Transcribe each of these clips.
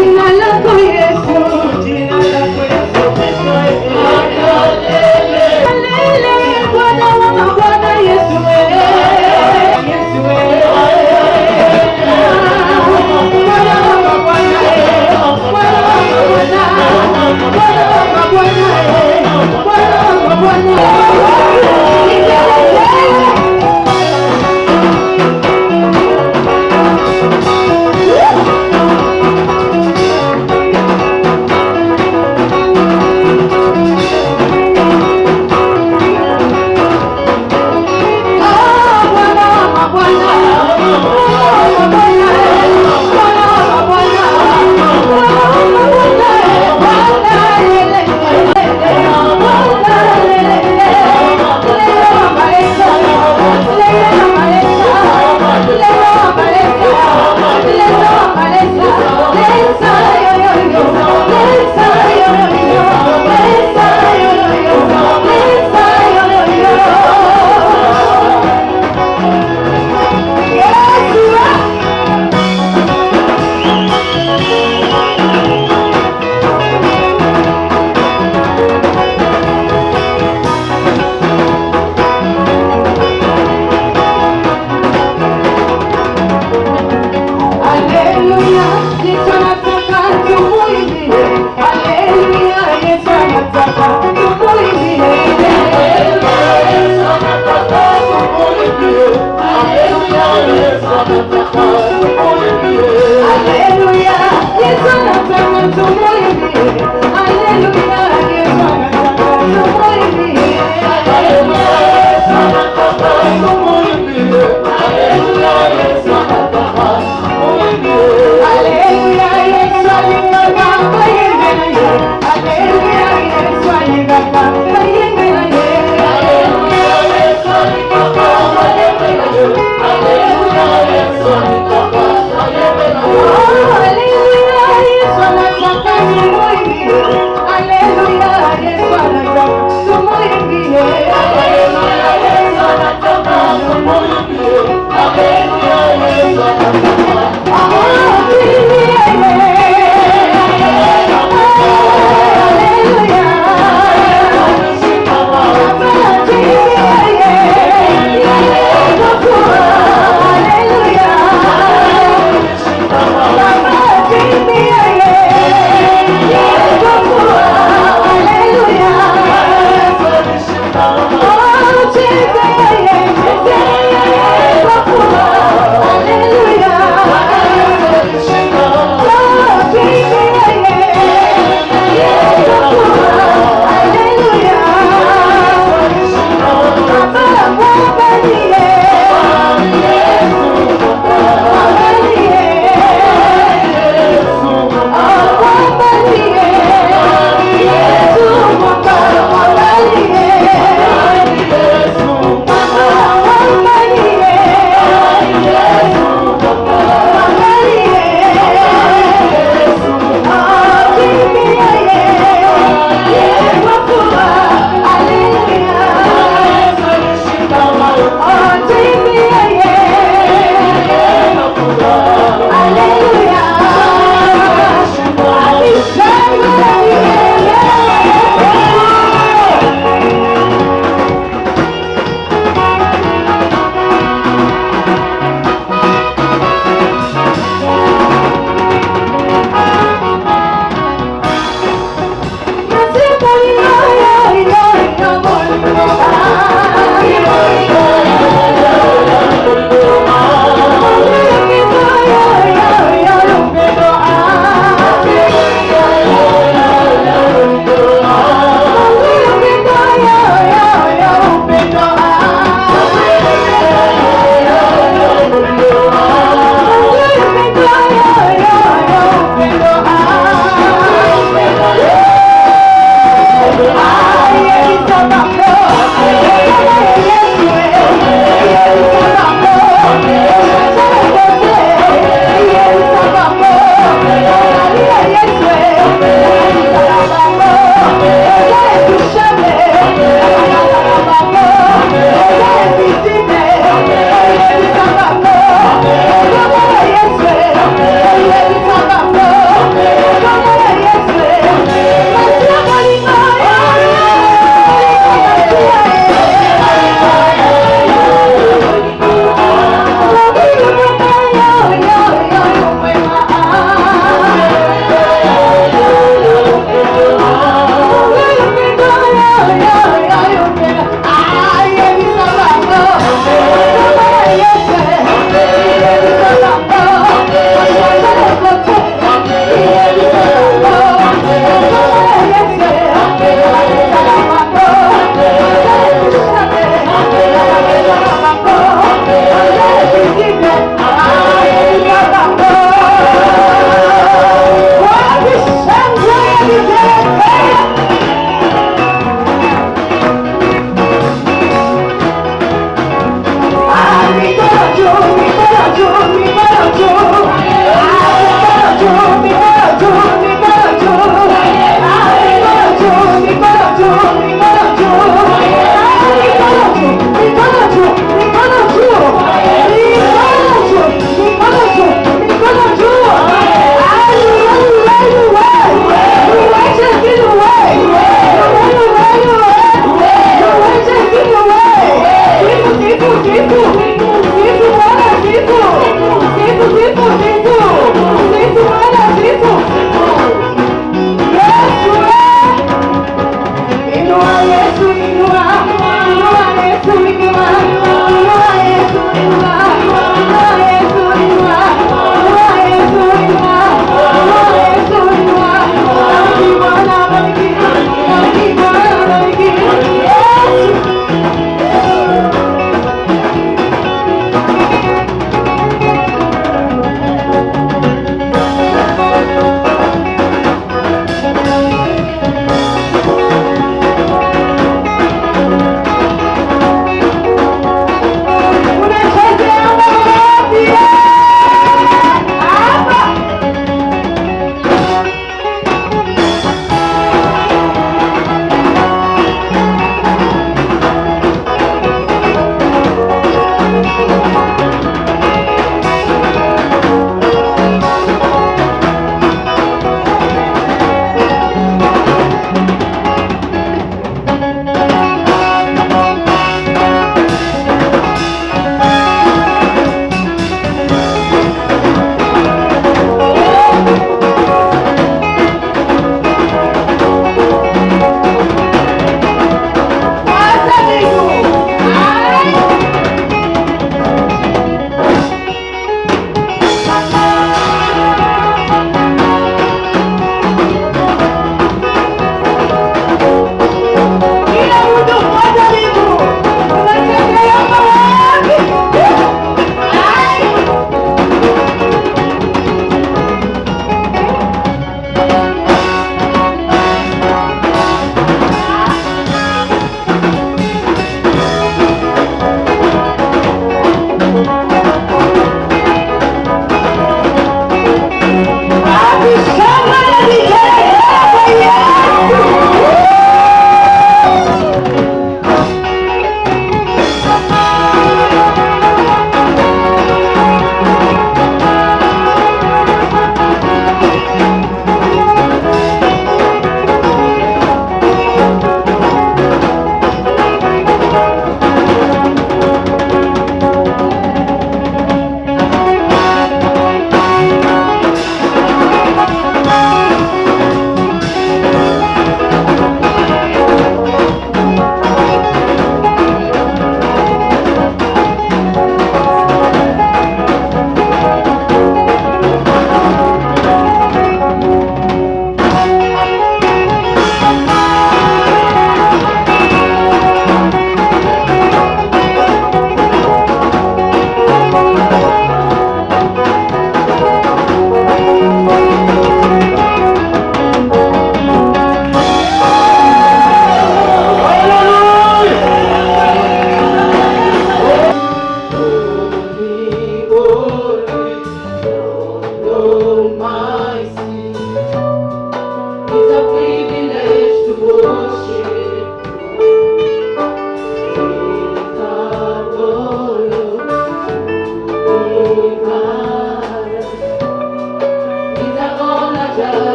Oh,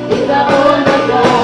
It's a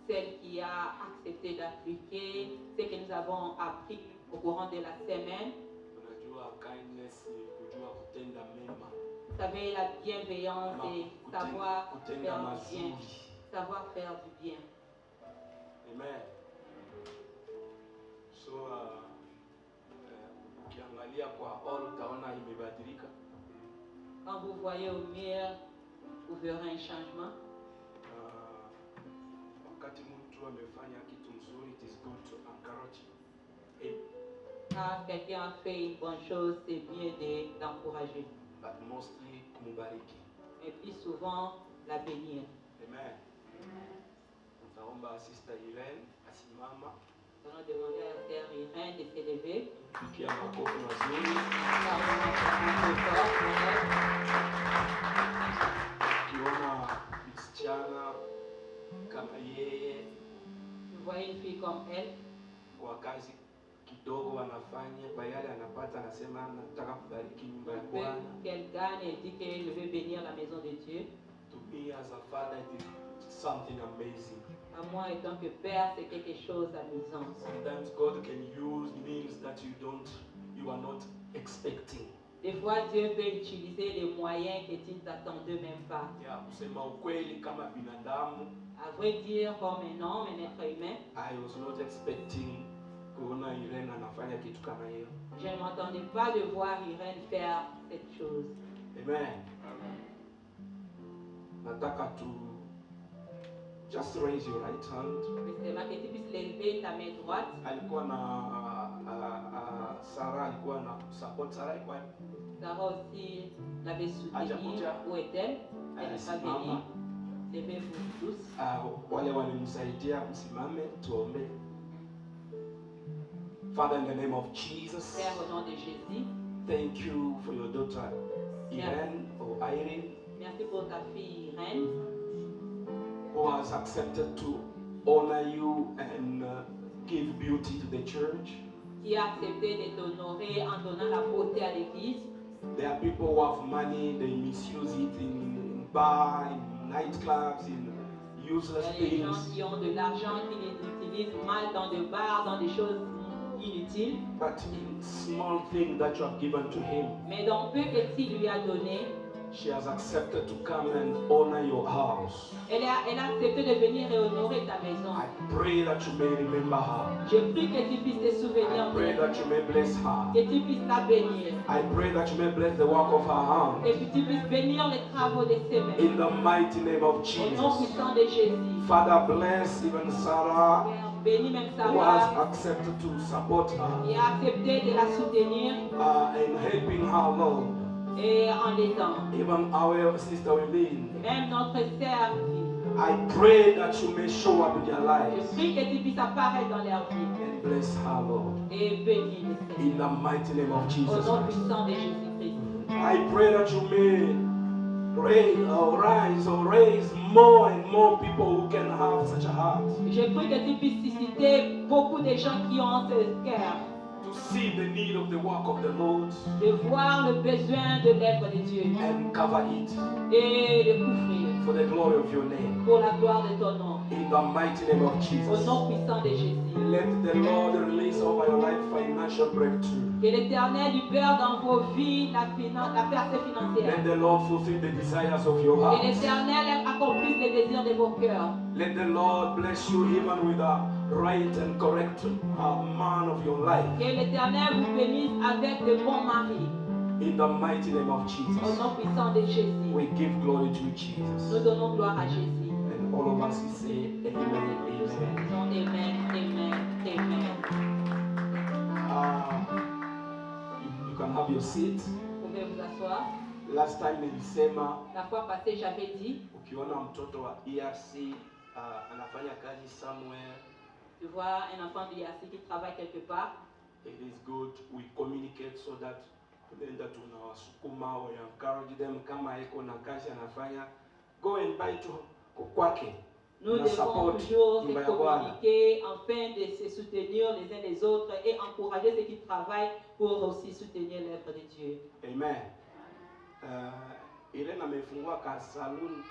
Celle qui a accepté d'appliquer ce que nous avons appris au courant de la semaine. Vous savez, la bienveillance et savoir faire du bien. Savoir faire du bien. Amen. So, ukiangalia kwa all utaona imebadilika. Quand vous voyez au mur, vous verrez un changement. Wakati mtu amefanya kitu mzuri, it is good to encourage him. Quand quelqu'un a fait une bonne chose, c'est bien de l'encourager. But mostly kumubariki. Et puis souvent, la bénir. Amen. Naomba Sister Irene asimama. Nous allons demander à la sœur Irène de s'élever. Pigia makofi mazuri. Ukiona msichana kama yeye, Vous voyez une fille comme elle, kwa kazi kidogo anafanya, kwa yale anapata anasema nataka kubariki nyumba ya Bwana. qu'elle gagne et dit qu'elle veut bénir la maison de Dieu. To me as a father, it is something amazing. À moi, étant que père, c'est quelque chose d'amusant. Sometimes God can use means that you are not expecting. Des fois, Dieu peut utiliser des moyens que tu ne t'attendais même pas. Yeah, kusema ukweli kama binadamu, À vrai dire, comme un homme, un être humain, I was not expecting kuona Irene anafanya kitu kama hiyo. je ne m'attendais pas de voir Irène faire cette chose. Amen. Nataka tu just raise your right hand. Mais c'est ma que tu puisses lever ta main droite. Alikuwa na Sarah alikuwa na support. Sarah alikuwa Sarah aussi l'avait soutenue. Où est-elle? Elle n'est pas venue. Levez-vous tous. Wale walimsaidia msimame tuombe. Father, in the name of Jesus, Père, au nom de Jésus, thank you for your daughter Irene or Irene, merci pour ta fille Irène, who has accepted to honor you and give beauty to the church. qui a accepté de t'honorer en donnant la beauté à l'église. There are people who have money, they misuse it in bar, in nightclubs, in useless Il y a des gens things. qui ont de l'argent, qui les utilisent mal dans des bars, dans des choses inutiles. But in small thing that you have given to him, Mais dans peu que tu lui as donné, she has accepted to come and honor your house. elle a accepté de venir et honorer ta maison. I pray that you may remember her. Je prie que tu puisses te souvenir I pray d'elle, that you may bless her. que tu puisses la bénir, I pray that you may bless the work of her hand. et que tu puisses bénir les travaux de ses mains. In the mighty name of Au nom Jesus. puissant de Jésus. Father, bless even Sarah, Père, bénis même who has Sarah, accepted to support her qui a accepté de la soutenir in helping her, Lord. et en l'aidant. Even our sister Within. Même notre sœur, I pray that you may show up in their je lives prie que tu puisses apparaître dans leur vie and bless her, Lord. et bénis les Seigneur. In the mighty name of Au Jesus nom Christ. puissant de Jésus-Christ. I pray that you may raise more and more people who can have such a heart Je prie que tu puisses susciter beaucoup de gens qui ont ce cœur, to see the need of the work of the Lord de voir le besoin de l'œuvre de Dieu and cover it et de couvrir for the glory of your name. pour la gloire de ton nom. In the mighty name of Au Jesus. nom puissant de Jésus. Let the Lord release over your life financial breakthrough. Que l'Éternel libère dans vos vies la percée Let financière. the Lord fulfill the desires of your Que heart. l'Éternel accomplisse les désirs de vos cœurs. Let the Lord bless you even with a right and correct man of your life. Que l'Éternel vous bénisse avec de bons maris. In the mighty name of Au Jesus. nom puissant de Jésus. We give glory to Nous Jesus. donnons gloire à Jésus. And all of us we say amen, Nous amen. disons Amen, Amen, Amen. You can have your seat. Vous pouvez vous asseoir. Last time nilisema La fois passée, j'avais dit, ukiona mtoto wa ERC anafanya kazi somewhere, tu vois un enfant du IAC qui travaille quelque part, it is good we communicate so that tunaenda tunawasukuma, we encourage them. Kama iko na kazi anafanya, go and buy to kwake. nous Na devons support toujours nyumba se ya Bwana. communiquer afin de se soutenir les uns les autres et encourager ceux qui travaillent pour aussi soutenir l'œuvre de Dieu. Amen. Irene amefungua ka saloon,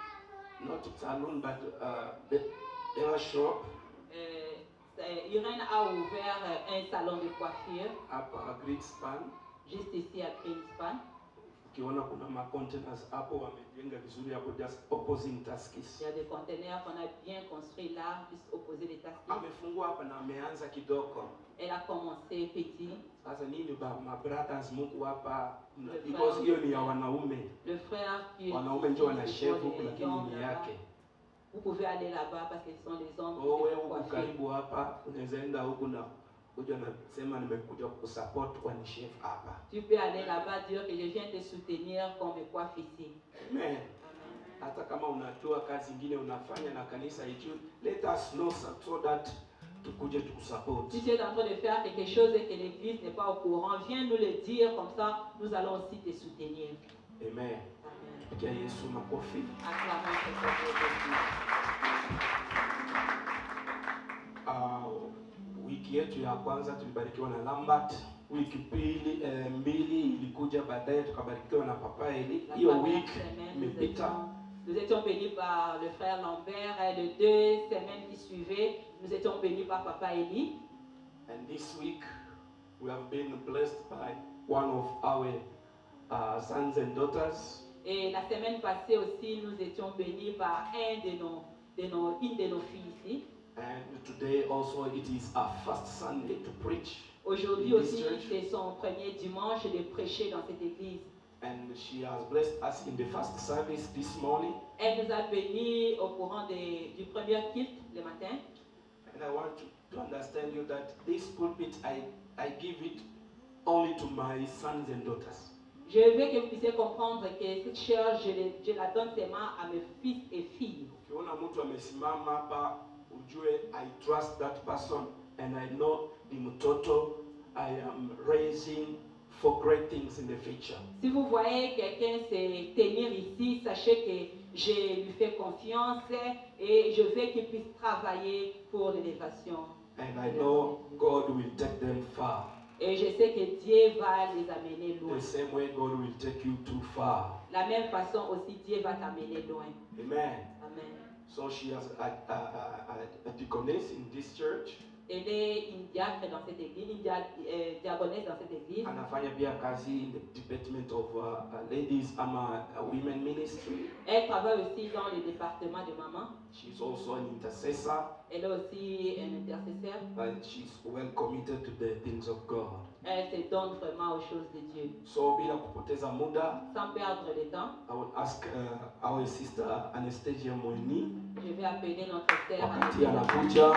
not saloon but hair shop Irène a ouvert un salon de coiffure hapa Greenspan. juste ici à Greenspan. Ukiona kuna ma containers hapo wamejenga vizuri hapo just opposing Tuskys. Il y a des conteneurs qu'on a bien construits là, juste opposé les Tuskys. Amefungua hapa na ameanza kidogo. Elle a commencé petit. Sasa nini ba ma brothers Mungu hapa because hiyo ni ya wanaume. Le frère qui wanaume ndio wana chef huko lakini ni yake. Vous pouvez aller là-bas parce que ce sont les hommes. Wewe uko karibu hapa unaweza enda huko na kuja na sema nimekuja kusupport kwa ni chef hapa. Tu peux aller là-bas dire que je viens te soutenir qu'on me coiffe ici. Amen. Hata kama unajua kazi nyingine unafanya na kanisa hicho, let us know so that tukuje tukusupport. Si tu es en train de faire quelque chose et que l'église n'est pas au courant, viens nous le dire, comme ça nous allons aussi te soutenir. Amen. Pigia Yesu makofi. Acclamons Jésus. Wiki yetu ya kwanza tulibarikiwa na Lambert. Wiki mbili ilikuja baadaye tukabarikiwa na Papa Eli. Hiyo wiki imepita. Nous étions bénis par le frère Lambert et les 2 semaines qui suivaient, nous étions bénis par Papa Eli. And this week we have been blessed by one of our sons and daughters. Et la semaine passée aussi, nous étions bénis par une de nos filles ici. And today also it is our first Sunday to preach. Aujourd'hui aussi, c'est son premier dimanche de prêcher dans cette église. And she has blessed us in the first service this morning. Elle nous a bénis au courant du premier culte le matin. And I want to understand you that this pulpit I give it only to my sons and daughters. Je veux que vous puissiez comprendre que cette chair, je la donne seulement à mes fils et filles. Ukiona mtu amesimama hapa, ujue I trust that person and I know ni mtoto I am raising for great things in the future. Si vous voyez quelqu'un se tenir ici, sachez que je lui fais confiance et je veux qu'il puisse travailler pour l'élévation. And I know God will take them far. Et je sais que Dieu va les amener loin. The same way God will take you too far. La même façon aussi Dieu va t'amener loin. Amen. Amen. So she has a deaconess in this church. Elle est une diacre dans cette église, une diaconesse dans cette église. Anafanya pia kazi in the department of ladies ama women ministry. Elle travaille aussi dans le département de maman. She's also an intercessor. Elle est aussi un intercesseur. And she's well committed to the things of God. Elle se donne vraiment aux choses de Dieu. So bila kupoteza muda, sans perdre le temps, I will ask our sister Anastasia Moini. Je vais appeler notre sœur Wakati anakuja,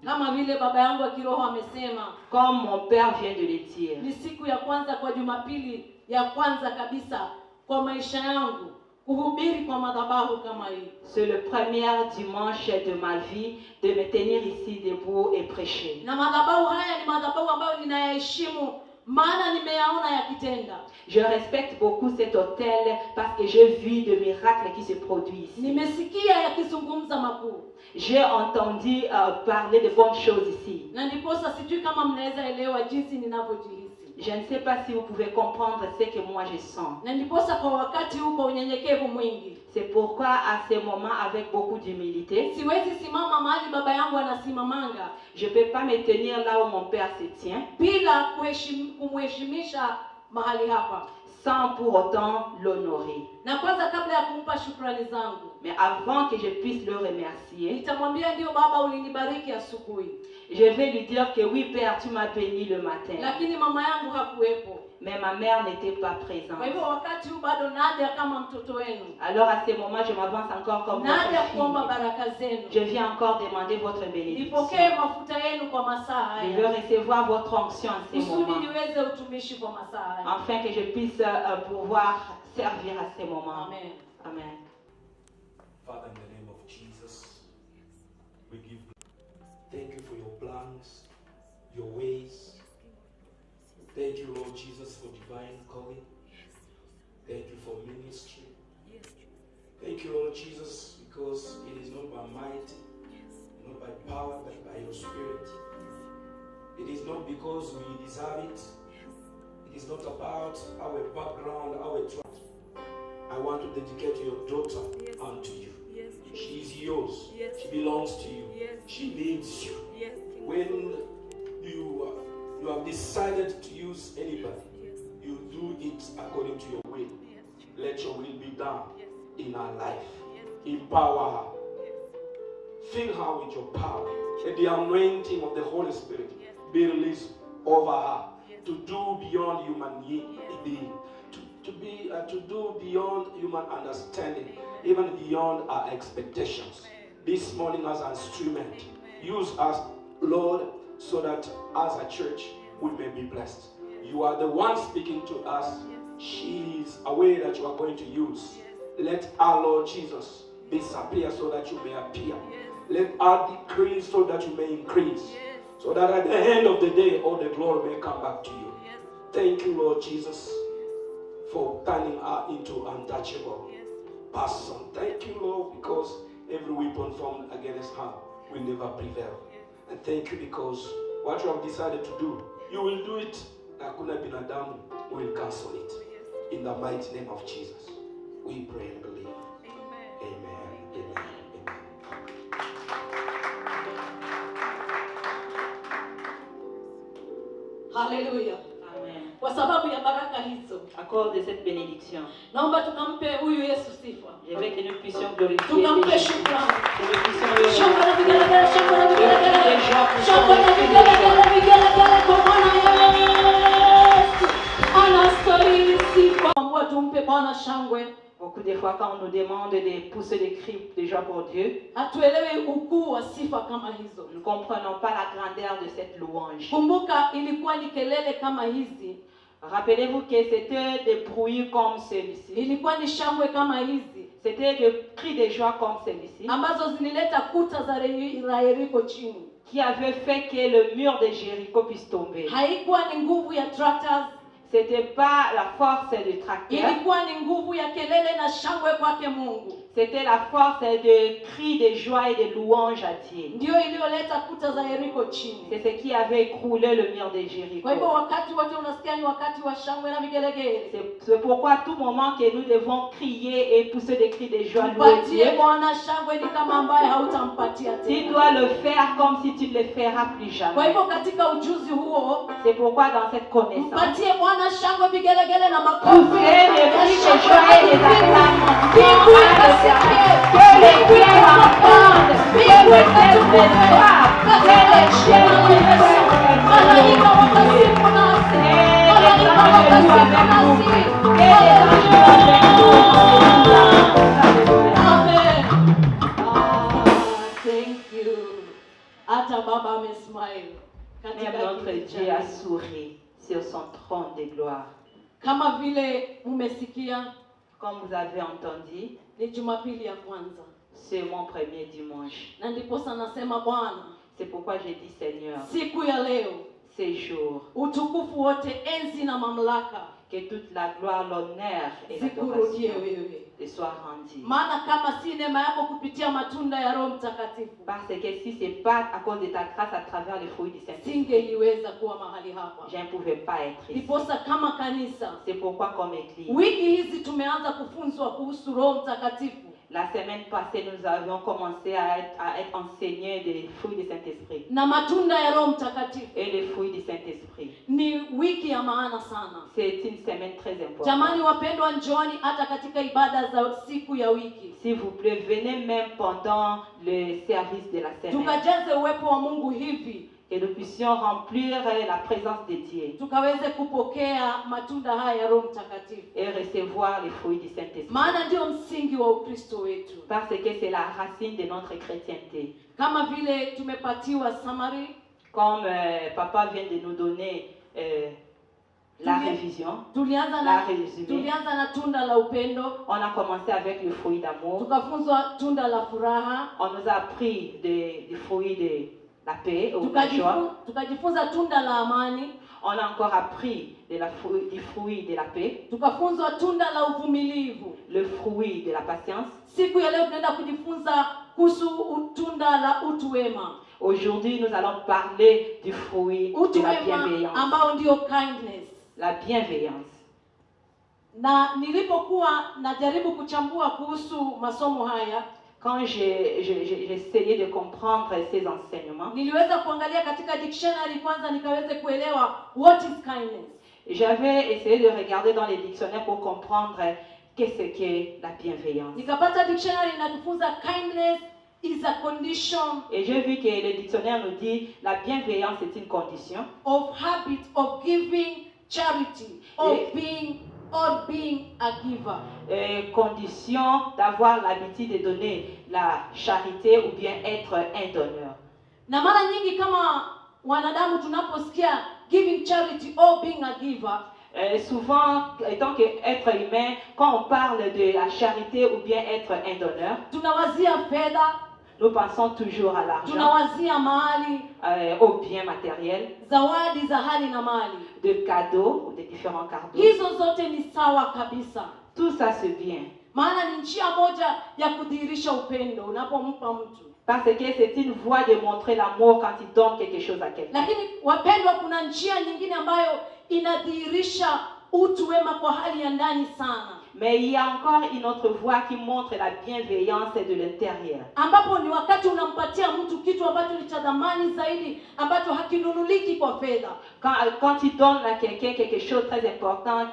kama vile baba yangu wa kiroho amesema, comme mon père vient de le dire, ni siku ya kwanza kwa Jumapili ya kwanza kabisa kwa maisha yangu kuhubiri kwa madhabahu kama hii. C'est le premier dimanche de ma vie de me tenir ici debout et prêcher. Na madhabahu haya ni madhabahu ambayo ninayaheshimu maana nimeyaona yakitenda. Je respecte beaucoup cet hôtel parce que j'ai vu de miracles qui se produisent ici. Nimesikia yakizungumza makuu. J'ai entendu parler de bonnes choses ici. Na ndiposa sijui kama mnaweza elewa jinsi ninavyojihisi. Je ne sais pas si vous pouvez comprendre ce que moi je sens. Na ndiposa kwa wakati huu kwa unyenyekevu mwingi. C'est pourquoi à ce moment avec beaucoup d'humilité, siwezi simama mahali baba yangu anasimamanga. Je peux pas me tenir là où mon père se tient. Bila kumheshimisha mahali hapa. Sans pour autant l'honorer. Na kwanza kabla ya kumpa shukrani zangu, mais avant que je puisse le remercier, nitamwambia ndio baba ulinibariki asubuhi. Je vais lui dire que oui père, tu m'as béni le matin. Lakini mama yangu hakuwepo. Mais ma mère n'était pas présente. Kwa hivyo wakati huu bado naja kama mtoto wenu. Alors à ce moment je m'avance encore comme votre naja fille. kuomba baraka zenu. Je viens encore demander votre bénédiction. Nipokee mafuta yenu kwa masaa haya. Je veux recevoir votre onction en ce moment. Kusudi niweze utumishi kwa masaa haya. Afin que je puisse pouvoir servir à ce moment. Amen. Amen. Father, in the name of Jesus, we give you thank you for your plans, your ways. Thank you, Lord Jesus, for divine calling. Thank you for ministry. Thank you, Lord Jesus, because it is not by might, not by power, but by your Spirit. It is not because we deserve it. It is not about our background, our trust. I want to dedicate your daughter unto you. She is yours. She belongs to you. She needs you. Yes, King. When you have decided to use anybody, you do it according to your will. Let your will be done in her life. Empower her. Fill her with your power. Let the anointing of the Holy Spirit be released over her to do beyond human being, to do beyond human understanding, even beyond our expectations. This morning as an instrument, use us, Lord, so that as a church we may be blessed. You are the one speaking to us. She is aware that you are going to use. Let our Lord Jesus disappear so that you may appear. Let our decrease so that you may increase. So that at the end of the day, all the glory may come back to you. Thank you, Lord Jesus, for turning her into untouchable person. Thank you, Lord, because every weapon formed against her will never prevail. And thank you because what you have decided to do, you will do it. Hakuna binadamu will cancel it. In the mighty name of Jesus, we pray and believe. Amen. Amen. Haleluya. Amen. Kwa sababu ya baraka hizo, À cause de cette bénédiction, naomba tukampe huyu Yesu sifa. je veux que nous puissions glorifier Tukampe Jésus. shukrani. Que nous puissions le Shangwe na vigelegele, shangwe na vigelegele. Shangwe Shangwe na vigelegele, vigelegele kwa Bwana Yesu. Anastahili sifa. Ambua tumpe Bwana shangwe. Beaucoup de fois, quand on nous demande de pousser des cris de joie pour Dieu, Hatuelewi ukuu wa sifa kama hizo. nous ne comprenons pas la grandeur de cette louange. Kumbuka ilikuwa ni kelele kama hizi. Rappelez-vous que c'était des bruits comme celui-ci. Ilikuwa ni shangwe kama hizi. C'était des cris de joie comme celui-ci Ambazo zilileta kuta za Yeriko chini. qui avait fait que le mur de Jéricho puisse tomber. Haikuwa ni nguvu ya tractors. C'était pas la force du tracteur. Ilikuwa ni nguvu ya kelele na shangwe kwake Mungu. C'était la force de cris de joie et de louange à Dieu. Ndio iliyoleta kuta za Yeriko chini. C'est ce qui avait écroulé le mur de Jéricho. Kwa hivyo wakati wote unasikia ni wakati wa shangwe na vigelegele. C'est pourquoi à tout moment que nous devons crier et pousser des cris de joie, louer Dieu. Mpatie Bwana shangwe ni kama ambaye hautampatia Tu tena. dois le faire comme si tu ne le feras plus Kwa jamais. hivyo katika ujuzi huo, C'est pourquoi dans cette connaissance, mpatie Bwana shangwe, vigelegele na makofi. poussez les cris de joie et les acclamations Mbingu à l'éternel. ikasikie. Que les cieux entendent, que le ciel reçoive, que les cieux reçoivent. Malaika wakasifu nasi. Malaika wakasifu nasi. Amen. Thank you. Hata baba amesmile Même katika notre kiti Dieu a chake. souri sur son trône de gloire. Kama vile mmesikia, Comme vous avez entendu, ni Jumapili ya kwanza, c'est mon premier dimanche. na ndiposa nasema Bwana, C'est pourquoi je dis Seigneur, siku ya leo ces jours, utukufu wote, enzi na mamlaka que toute la gloire, l'honneur et zikurudie l'adoration wewe, te soient rendus. maana kama si neema yako kupitia matunda ya Roho Mtakatifu, Parce que si ce n'est pas à cause de ta grâce à travers les fruits du Saint-Esprit, singeliweza kuwa mahali hapa. je ne pouvais pas être ici. Ndiposa kama kanisa, C'est pourquoi comme église, wiki hizi tumeanza kufunzwa kuhusu Roho Mtakatifu, la semaine passée, nous avions commencé à être enseignés des fruits du Saint-Esprit na matunda ya Roho Mtakatifu. et les fruits du Saint-Esprit. Ni wiki ya maana sana. C'est une semaine très importante. Jamani wapendwa, njooni hata katika ibada za siku ya wiki, S'il vous plaît, venez même pendant le service de la semaine. tukajaze uwepo wa Mungu hivi Que nous puissions remplir la présence de Dieu tukaweze kupokea matunda haya ya Roho Mtakatifu, et recevoir les fruits du Saint-Esprit. maana ndio msingi wa Ukristo wetu. Parce que c'est la racine de notre chrétienté. Kama vile tumepatiwa summary, Comme Papa vient de nous donner la révision, tulianza na tunda la upendo, on a commencé avec le fruit d'amour. tukafunzwa tunda la furaha, On nous a appris des fruits de la paix ou de la joie. tukajifunza tunda la amani, On a encore appris du fruit de la paix, tukafunzwa tunda la uvumilivu. le fruit de la patience. Siku ya leo tunaenda kujifunza kuhusu tunda la utu wema. Aujourd'hui, nous allons parler du fruit Utu de la wema bienveillance. ambao ndio kindness. La bienveillance. Na nilipokuwa najaribu kuchambua kuhusu masomo haya, quand j'ai essayé de comprendre ces enseignements, niliweza kuangalia katika dictionary kwanza nikaweze kuelewa what is kindness. j'avais essayé de regarder dans les dictionnaires pour comprendre qu'est-ce qu'est la bienveillance. Nikapata dictionary inatufunza kindness is a condition Et j'ai vu que le dictionnaire nous dit la bienveillance est une condition of habit of giving charity, of being a giver. Condition d'avoir l'habitude de donner la charité ou bien être un donneur. Na mara nyingi kama wanadamu tunaposikia giving charity or being a giver, souvent, étant qu'être humain, quand on parle de la charité ou bien être un donneur, tunawazia fedha, nous pensons toujours à l'argent, tunawazia mahali, aux biens matériels, zawadi za hali na mali. de cadeaux ou de différents cadeaux. Hizo zote ni sawa kabisa. Tout ça c'est bien. Maana ni njia moja ya kudhihirisha upendo unapompa mtu. Parce que c'est une voie de montrer l'amour quand il donne quelque chose à quelqu'un. Lakini wapendwa, kuna njia nyingine ambayo inadhihirisha utu wema kwa hali ya ndani sana. Mais il y a encore une autre voie qui montre la bienveillance de l'intérieur. Ambapo ni wakati unampatia mtu kitu ambacho ni cha thamani zaidi, ambacho hakinunuliki kwa fedha. Quand il donne à quelqu'un quelque chose de très important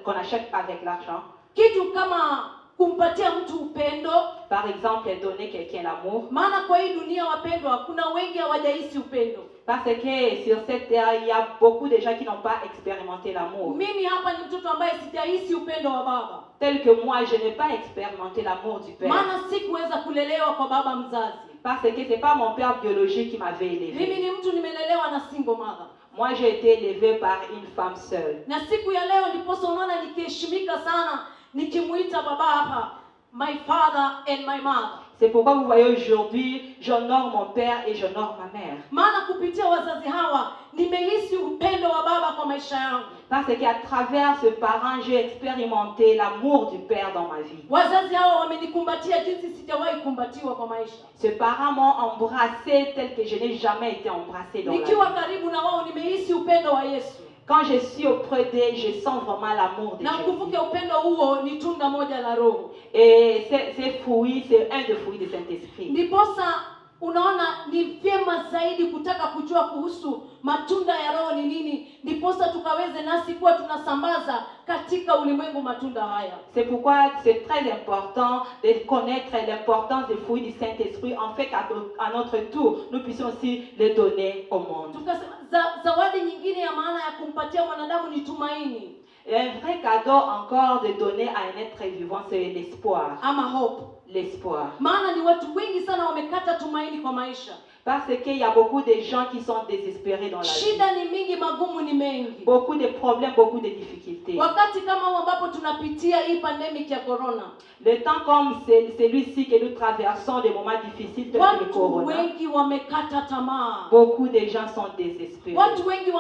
qu'on achète avec l'argent. Kitu kama kumpatia mtu upendo. Par exemple, donner quelqu'un l'amour. Maana kwa hii dunia wapendwa, kuna wengi hawajahisi upendo. Parce que sur cette terre, il y a beaucoup de gens qui n'ont pas expérimenté l'amour. Mimi hapa ni mtoto ambaye sijahisi upendo wa baba. Tel que moi, je n'ai pas expérimenté l'amour du père. Maana sikuweza kulelewa kwa baba mzazi. Parce que c'est pas mon père biologique qui m'avait élevé. Mimi ni mtu nimelelewa na single mother. Moi, j'ai été élevée par une femme seule. Na siku ya leo ndiposa unaona nikiheshimika sana nikimuita baba hapa, my father and my mother. C'est pourquoi vous voyez aujourd'hui, j'honore mon père et j'honore ma mère. Maana kupitia wazazi hawa nimehisi upendo wa baba kwa maisha yangu. Parce qu'à travers ce parent, j'ai expérimenté l'amour du père dans ma vie. Wazazi hawa wamenikumbatia jinsi sijawahi kumbatiwa kwa maisha. Ce parent m'a embrassé tel que je n'ai jamais été embrassée dans la vie. Nikiwa karibu na wao nimehisi upendo wa Yesu. Quand je suis auprès d'eux, je sens vraiment l'amour de Jésus. Na kumbuke upendo huo ni tunda moja la Roho. Et ces fruits, c'est un des fruits du Saint-Esprit. Ndiposa unaona ni vyema zaidi kutaka kujua kuhusu matunda ya Roho ni nini, ndiposa tukaweze nasi kuwa tunasambaza katika ulimwengu matunda haya. C'est pourquoi c'est très important de connaître l'importance des fruits du Saint-Esprit, en fait qu'à notre tour, nous puissions aussi les donner au monde. Tukasema zawadi nyingine ya maana ya kumpatia mwanadamu ni tumaini. Et un vrai cadeau encore de donner à un être vivant, c'est l'espoir. Ama hope. L'espoir. Maana ni watu wengi sana wamekata tumaini kwa maisha. Parce qu'il y a beaucoup de gens qui sont désespérés dans la vie. Shida ni mingi, magumu ni mengi. Beaucoup de problèmes, beaucoup de difficultés. Wakati kama huu ambapo tunapitia hii pandemic ya corona. Le temps comme celui-ci que nous traversons, des moments difficiles de le corona. Watu wengi wamekata tamaa. Beaucoup de gens sont désespérés. Watu wengi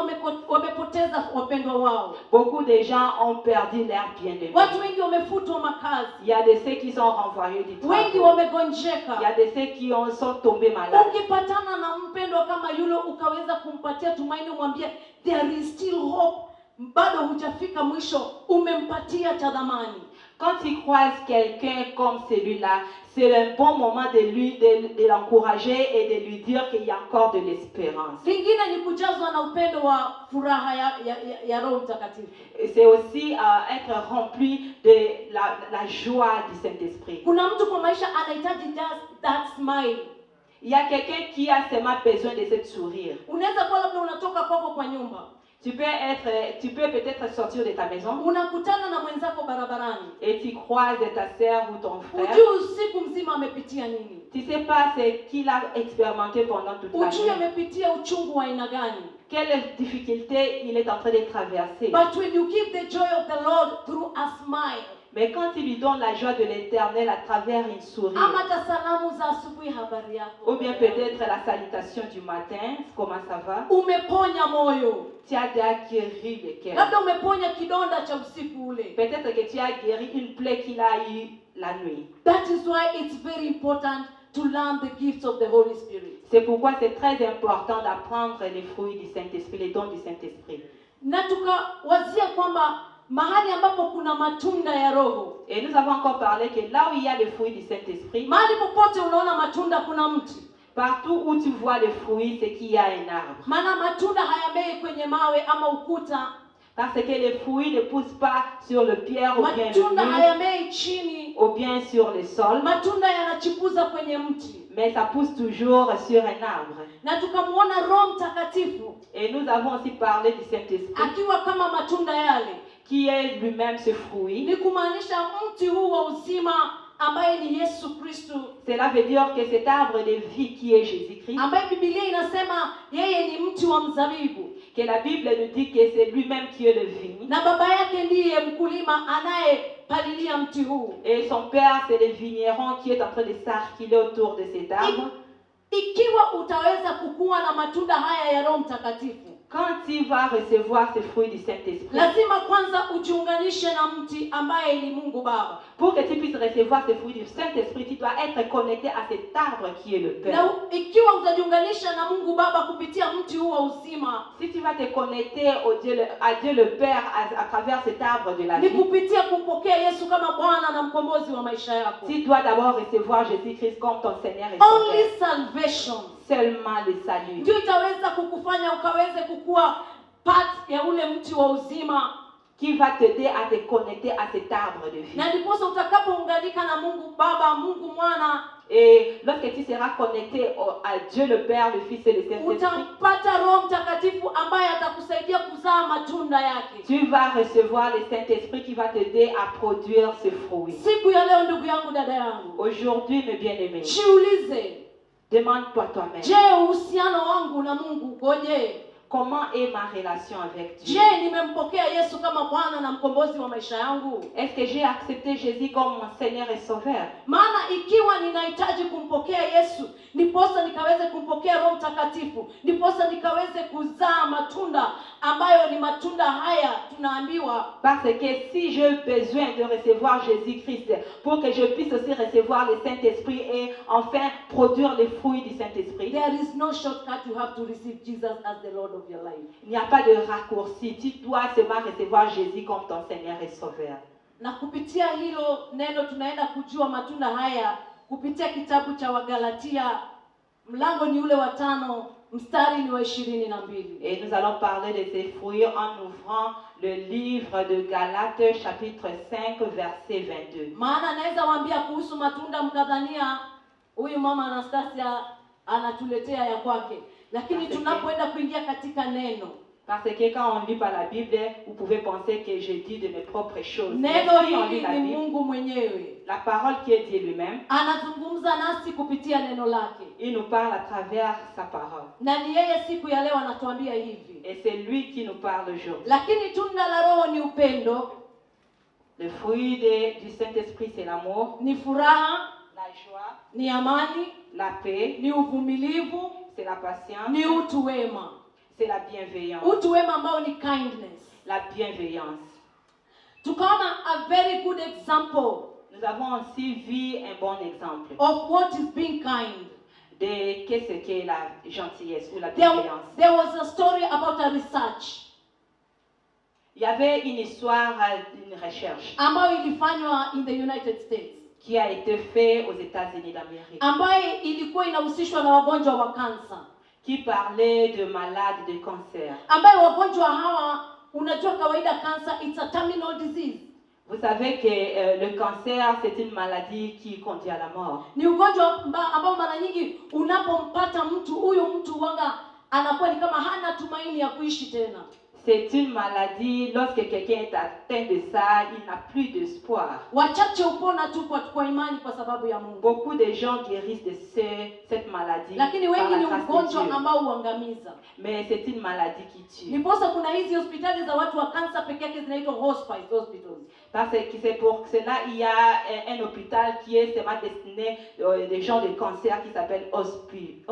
wamepoteza wapendwa wao. Beaucoup de gens ont perdu leur bien-aimé. Watu wengi wamefutwa makazi. Il y a de ceux qui sont renvoyés du travail. Wengi wamegonjeka. Il y a de ceux qui sont tombés malades. Ukipatana na mpendwa kama yule ukaweza kumpatia tumaini, umwambie there is still hope, bado hujafika mwisho, umempatia cha thamani. Quand tu croises quelqu'un comme celui-là, c'est un bon moment de l'encourager et de lui dire qu'il y a encore de l'espérance. Kingine ni kujazwa na upendo wa furaha ya Roho Mtakatifu. C'est aussi être rempli de la joie du Saint-Esprit. Kuna mtu kwa maisha anahitaji just that smile. Il y a quelqu'un qui a seulement besoin de ce sourire. Unaweza kuwa labda unatoka kwako kwa nyumba. Tu peux peut-être sortir de ta maison. Unakutana na mwenzako barabarani. Et tu croises ta sœur ou ton frère. Ujui usiku mzima amepitia nini. Tu sais pas ce qu'il a expérimenté pendant toute la nuit. Ujui amepitia uchungu wa aina gani. Quelle difficulté il est en train de traverser. But when you give the joy of the Lord through a smile. Mais quand tu lui donnes la joie de l'Éternel à travers une sourire, ou bien peut-être la salutation du matin, comment ça va? Tu as guéri le cœur. Peut-être que tu as guéri une plaie qu'il a eue la nuit. That is why it's very important to learn the gifts of the Holy Spirit. C'est pourquoi c'est très important d'apprendre les fruits du Saint-Esprit, les dons du Saint-Esprit. Na tukawazia kwamba mahali ambapo kuna matunda ya Roho. Et nous avons encore parlé que là où il y a les fruits du Saint-Esprit, Mahali popote unaona matunda kuna mti. partout où tu vois les fruits, c'est qu'il y a un arbre. Maana matunda hayamei kwenye mawe ama ukuta. Parce que les fruits ne poussent pas sur le pierre ou bien le Matunda mur, hayamei chini. ou bien sur le sol, Matunda yanachipuza kwenye mti. mais ça pousse toujours sur un arbre. Na tukamuona Roho Mtakatifu Et nous avons aussi parlé du Saint-Esprit, akiwa kama matunda yale. qui est lui-même ce fruit. Ni kumaanisha mti huu wa uzima ambaye ni Yesu Kristo, Cela veut dire que cet arbre de vie qui est Jésus-Christ, ambaye Biblia inasema yeye ni mti wa mzabibu, que la Bible nous dit que c'est lui-même qui est le vigne, na baba yake ndiye mkulima anayepalilia mti huu. et son père c'est le vigneron qui est en train de s'articuler autour de cet arbre. Ikiwa utaweza kukua na matunda haya ya Roho Mtakatifu, Quand tu vas recevoir ces fruits du Saint-Esprit, lazima kwanza ujiunganishe na mti ambaye ni Mungu Baba. pour que tu puisses recevoir ces fruits du Saint-Esprit, tu dois être connecté à cet arbre qui est le Père. Na ikiwa utajiunganisha na Mungu Baba kupitia mti huu wa uzima, Si tu vas te connecter à Dieu le Père à travers cet arbre de la ni vie, kupitia kumpokea Yesu kama Bwana na mkombozi wa maisha yako. tu dois d'abord recevoir Jésus-Christ comme ton Seigneur et Sauveur. Only salvation Seulement le salut. ndio itaweza kukufanya ukaweze kukua part ya ule mti wa uzima, Qui va t'aider à te connecter à cet arbre de vie. na ndiposa utakapounganika na Mungu Baba, Mungu Mwana, Et lorsque tu seras connecté à Dieu le Père, le Fils et le Saint-Esprit, utampata Roho Mtakatifu ambaye atakusaidia kuzaa matunda yake. tu vas recevoir le Saint-Esprit qui va t'aider à produire ce fruit. Siku ya leo, ndugu yangu, dada yangu, Aujourd'hui, mes bien-aimés, jiulize, demande-toi toi-même, je, uhusiano wangu na Mungu ukoje? comment est ma relation avec Dieu? Je, nimempokea Yesu kama Bwana na mkombozi wa maisha yangu? Est-ce que j'ai accepté Jésus comme mon Seigneur et Sauveur? Maana ikiwa ninahitaji kumpokea Yesu, ndiposa nikaweze kumpokea Roho Mtakatifu, ndiposa nikaweze kuzaa matunda ambayo ni matunda haya tunaambiwa. Parce que si j'ai besoin de recevoir Jésus-Christ pour que je puisse aussi recevoir le Saint-Esprit et enfin produire les fruits du Saint-Esprit, There is no shortcut. You have to receive Jesus as the Lord of your life. il n'y a pas de raccourci. Tu dois seulement recevoir Jésus comme ton Seigneur et Sauveur. Na kupitia hilo neno tunaenda kujua matunda haya kupitia kitabu cha Wagalatia, mlango ni ule wa 5, mstari ni wa 22. Et nous allons parler de ces fruits en ouvrant le livre de Galates chapitre 5 verset 22. Maana naweza waambia kuhusu matunda mkadhania huyu mama Anastasia anatuletea ya kwake, lakini tunapoenda kuingia katika neno, Parce que quand on lit par la Bible, vous pouvez penser que je dis de mes propres choses. Mais neno si on lit hili la ni Bible, Mungu mwenyewe la parole qui est Dieu lui-même, anazungumza nasi kupitia neno lake, il nous parle à travers sa parole. na ni yeye siku ya leo anatuambia hivi. Et c'est lui qui nous parle aujourd'hui. Lakini tunda la Roho ni upendo, Le fruit du Saint-Esprit, c'est l'amour, ni furaha, la joie, ni amani, la paix, ni uvumilivu, c'est la patience, ni utu wema. c'est la bienveillance. Utu wema ambao ni kindness. La bienveillance. Tukaona a very good example Nous avons aussi vu un bon exemple of what is being kind. de qu'est-ce qu'est la gentillesse ou la There bienveillance. was a story about a research Il y avait une histoire d'une recherche ambayo ilifanywa in the United States, qui a été faite aux États-Unis d'Amérique, ambayo ilikuwa inahusishwa na wagonjwa wa kansa, qui parlait de malades de cancer. ambayo wagonjwa hawa, unajua kawaida cancer it's a terminal disease. Vous savez que le cancer, c'est une maladie qui conduit à la mort. Ni ugonjwa ambao mara nyingi unapompata mtu, huyu mtu wanga anakuwa ni kama hana tumaini ya kuishi tena. C'est une maladie, lorsque quelqu'un est atteint de ça, il n'a plus d'espoir. Wachache upona tu kwa imani kwa sababu ya Mungu. Beaucoup de gens guérissent de cette maladie Lakini par wengi la ni grâce de ugonjwa Dieu. ambao huangamiza. Mais c'est une maladie qui tue. Niposa kuna hizi hospitali za watu wa kansa peke yake zinaitwa hospice hospitals. Parce que c'est pour cela il y a un hôpital qui est seulement destiné des gens de cancer qui s'appelle Hospice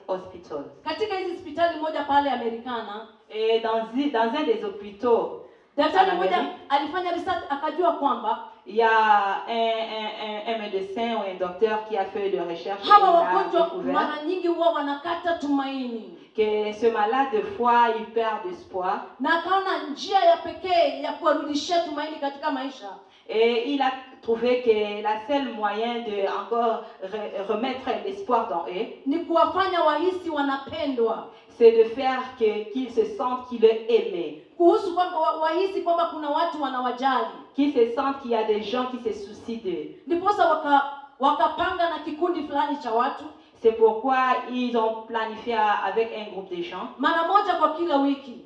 Hospital. Katika hizi hospitali moja pale Amerikana, Et dans un des hôpitaux, daktari en mmoja Amérique, alifanya research akajua kwamba il y a un médecin ou un docteur qui a fait de recherche et il hawa a wagonjwa découvert mara nyingi huwa wanakata tumaini. que ce malade, de fois, il perd espoir. na akaona njia ya pekee ya kuwarudishia tumaini katika maisha. Et il a trouvé que la seule moyen de encore remettre l'espoir dans eux, Ni kuwafanya wahisi wanapendwa, c'est de faire qu'ils se sentent qu'il est aimé, kuhusu kwamba wahisi kwamba kuna watu wanawajali. qu'ils se sentent qu'il y a des gens qui se soucient d'eux. Ndiposa wakapanga na kikundi fulani cha watu, C'est pourquoi ils ont planifié avec un groupe de gens, mara moja kwa kila wiki,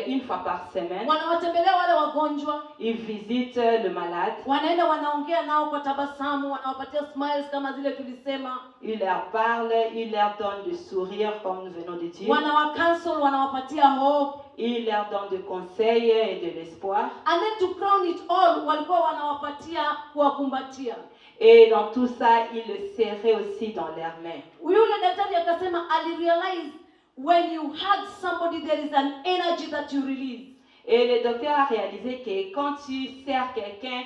une fois par semaine, wanawatembelea wale wagonjwa, ils visitent le malade, wanaenda wanaongea nao kwa tabasamu, wanawapatia smiles kama zile tulisema, ils leur parlent, ils leur donnent de sourire comme nous venons de dire, wanawakansel, wanawapatia hope. ils leur donnent des conseils et de l'espoir. And then to crown it all, walikuwa wanawapatia kuwakumbatia. Et dans tout ça, ils le serraient aussi dans leurs mains. Yule daktari akasema alirealize when you hug somebody there is an energy that you release. Et le docteur a réalisé que quand tu serres quelqu'un,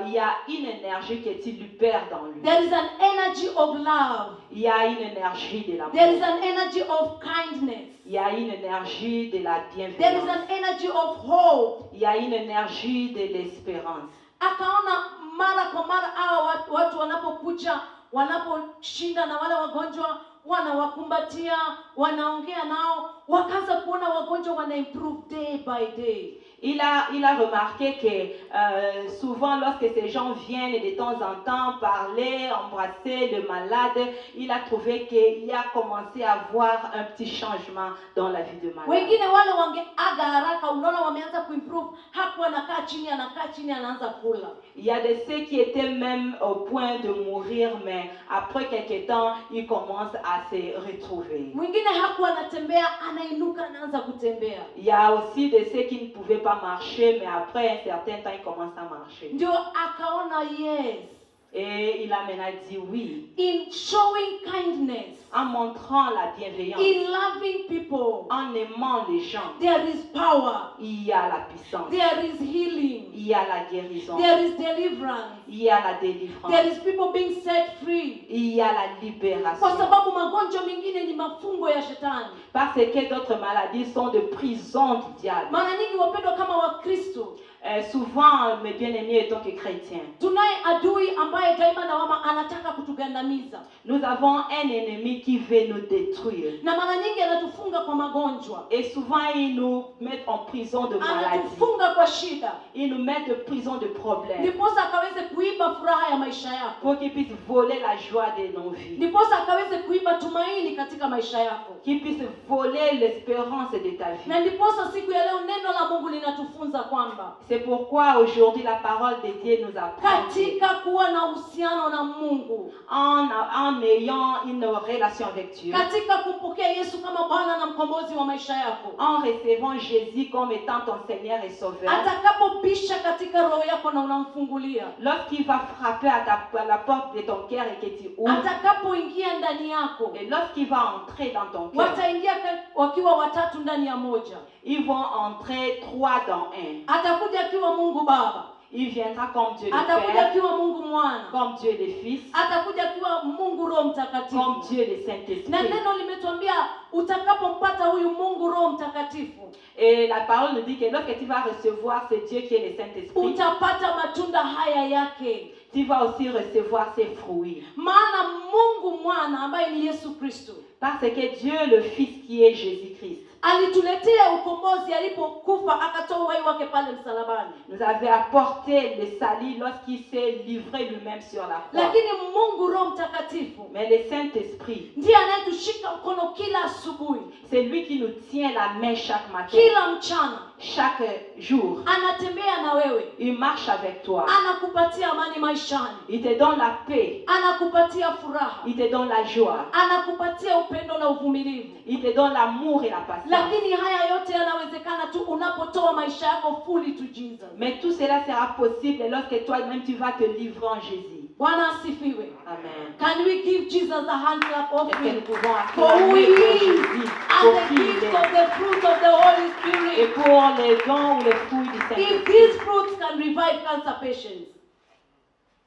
il y a une énergie que tu libères dans lui. There is an energy of love. Il y a une énergie de There is l'amour. an energy of kindness. Il y a une énergie de la There is bienveillance. an energy of hope. Il y a une énergie de l'espérance. Akaona mara kwa mara hawa watu wanapokuja, wanaposhinda na wale wagonjwa, wanawakumbatia, wanaongea nao, wakaanza kuona wagonjwa wana improve day by day. Il a remarqué que souvent lorsque ces gens viennent de temps en temps parler, embrasser le malade, il a trouvé qu'il a commencé à voir un petit changement dans la vie de malade. Wengine wale wangeaga haraka, unaona wameanza kuimprove, hapo anakaa chini anaanza kula. Il y a de ceux qui étaient même au point de mourir, mais après quelques temps, ils commencent à se retrouver. Mwingine hakuwa anatembea, anainuka anaanza kutembea. Il y a aussi de ceux qui ne pouvaient pas marcher, mais après un certain temps, ils commencent à marcher. Ndio akaona yes. Et il a maintenant dit oui. In showing kindness, En montrant la bienveillance, in loving people, en aimant les gens, there is power, il y a la puissance, there is healing, il y a la guérison, there is deliverance, il y a la délivrance, there is people being set free. il y a la Kwa libération. sababu magonjwa mengine ni mafungo ya shetani. Parce que d'autres maladies sont de prison du diable. Mara nyingi wapendwa, kama Wakristo Souvent, mes bien-aimés, étant que chrétiens, tunaye adui ambaye daima na wama anataka kutugandamiza, nous avons un ennemi qui veut nous détruire. na mara nyingi anatufunga kwa magonjwa, Et souvent, ils nous mettent en prison de maladie. anatufunga kwa shida, Ils nous mettent en prison de problèmes. ndiposa akaweze kuiba furaha ya maisha yako, Pour qu'ils puissent voler la joie de nos vies. ndiposa akaweze kuiba tumaini katika maisha yako. Qu'ils puissent voler l'espérance de ta Na vie. ndiposa siku ya leo neno la Mungu linatufunza kwamba C'est pourquoi aujourd'hui la parole de Dieu nous apprend katika kuwa na uhusiano na Mungu, en ayant une relation avec Dieu, katika kumpokea Yesu kama Bwana na mkombozi wa maisha yako, en recevant Jésus comme étant ton Seigneur et Sauveur, atakapopisha katika roho yako na unamfungulia, lorsqu'il va frapper à la porte de ton cœur et que tu ouvres, atakapoingia ndani yako, et lorsqu'il va entrer dans ton cœur, wataingia wakiwa watatu ndani ya moja. ils vont entrer 3 dans 1. Atakuja akiwa Mungu Baba, Il viendra comme Dieu le atakuja Père, akiwa Mungu Mwana, comme Dieu le Fils, atakuja akiwa Mungu Roho comme Mtakatifu. Dieu le Na Saint-Esprit. neno limetuambia utakapompata huyu Mungu Roho Mtakatifu, Et la parole nous dit que lorsque tu vas recevoir ce Dieu qui est le Saint-Esprit, utapata matunda haya yake. tu vas aussi recevoir ses fruits. Maana Mungu Mwana ambaye ni Yesu Kristo Parce que Dieu le Fils qui est Jésus-Christ alituletea ukombozi alipokufa akatoa uhai wake pale msalabani. nous avait apporté le salut lorsqu'il s'est livré lui-même sur la croix. Lakini Mungu Roho Mtakatifu Mais le Saint-Esprit, ndiye anayetushika mkono kila asubuhi, c'est lui qui nous tient la main chaque matin, kila mchana, chaque jour. anatembea na wewe, Il marche avec toi. anakupatia amani maishani, Il te donne la paix. anakupatia furaha, Il te donne la joie. anakupatia upendo na uvumilivu. Il te donne l'amour et la patience. Lakini haya yote yanawezekana tu unapotoa maisha yako fully to Jesus. Mais tout cela sera possible lorsque toi-même tu vas te livrer en Jésus. Bwana asifiwe. Amen. Can we give Jesus a hand clap Et que offering nous pouvons for who he acclamer pour is Jésus, and pour the qui il gift est, of the fruit of the Holy et Spirit? pour les dons ou les fruits du If Saint-Esprit. these fruits can revive cancer patients,